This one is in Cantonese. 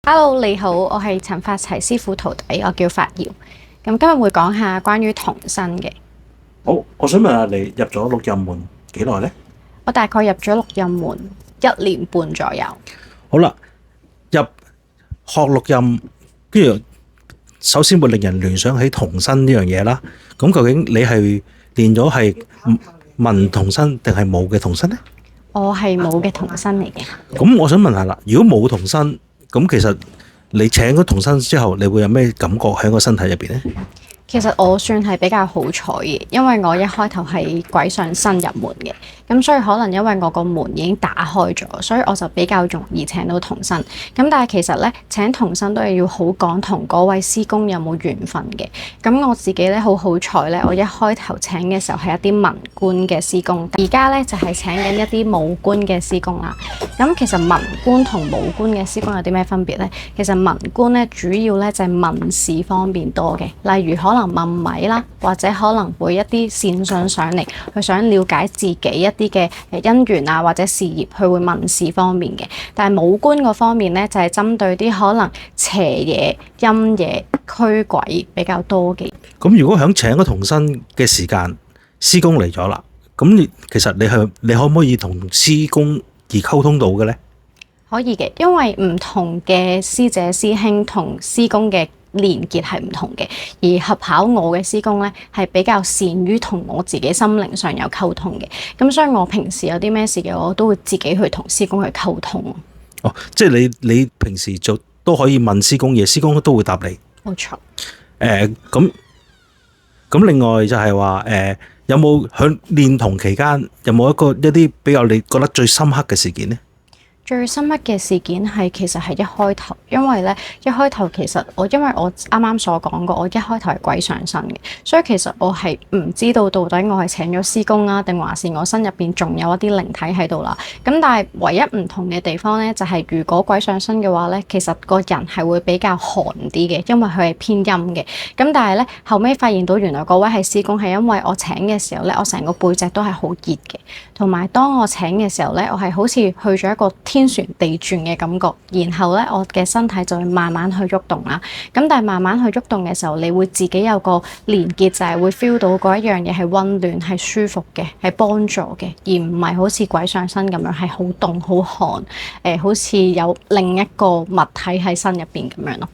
Hello，你好，我係陳發齊師傅徒弟，我叫發瑤。咁今日會講下關於童身嘅。好，我想問下你入咗六壬門幾耐呢？我大概入咗六壬門1年半左右。好啦，入學六壬，跟住首先會令人聯想起童身呢樣嘢啦。咁究竟你係練咗係文童身定係武嘅童身呢？我係武嘅童身嚟嘅。咁我想問下啦，如果冇童身，咁其實你請咗童身之後，你會有咩感覺喺個身體入邊呢？其實我算係比較好彩嘅，因為我一開頭係鬼上身入門嘅，咁所以可能因為我個門已經打開咗，所以我就比較容易請到童身。咁但係其實咧，請童身都係要好講同嗰位師公有冇緣分嘅。咁我自己咧好好彩咧，我一開頭請嘅時候係一啲文官嘅師公，而家咧就係請緊一啲武官嘅師公啦。咁其實文官同武官嘅師公有啲咩分別咧？其實文官咧主要咧就係問事方面多嘅，例如可能問米啦，或者可能會一啲善信上嚟，佢想了解自己一啲嘅姻緣啊，或者事業，佢會問事方面嘅。但係武官嗰方面咧，就係針對啲可能邪嘢、陰嘢、驅鬼比較多嘅。咁如果響請咗童身嘅時間，師公嚟咗啦，咁其實你可唔可以同師公而溝通到嘅呢？可以嘅，因為唔同嘅師姐師兄同師公嘅連結係唔同嘅，而合考我嘅師公咧係比較善於同我自己心靈上有溝通嘅，咁所以我平時有啲咩事嘅，我都會自己去同師公去溝通。哦，即係你平時就都可以問師公嘢，師公都會答你。冇錯。咁另外就係話有冇喺練童期間有冇一啲比較你覺得最深刻嘅事件呢？最深刻嘅事件係其實係一開頭，因為咧一開頭其實因為我啱啱所講過，我一開頭係鬼上身嘅，所以其實我係唔知道到底我係請咗師公啊，定還是我身入邊仲有一啲靈體喺度啦。咁但係唯一唔同嘅地方咧，就係如果鬼上身嘅話咧，其實個人係會比較寒啲嘅，因為佢係偏陰嘅。咁但係咧後尾發現到原來嗰位係師公，係因為我請嘅時候咧，我成個背脊都係好熱嘅，同埋當我請嘅時候咧，我係好似去咗一個天旋地轉嘅感覺，然後咧我嘅身體就會慢慢去喐動啦。咁但係慢慢去喐動嘅時候，你會自己有個連結，就係會 feel 到嗰一樣嘢係溫暖、係舒服嘅、係幫助嘅，而唔係好似鬼上身咁樣係好凍、好寒，好似有另一個物體喺身入邊咁樣咯。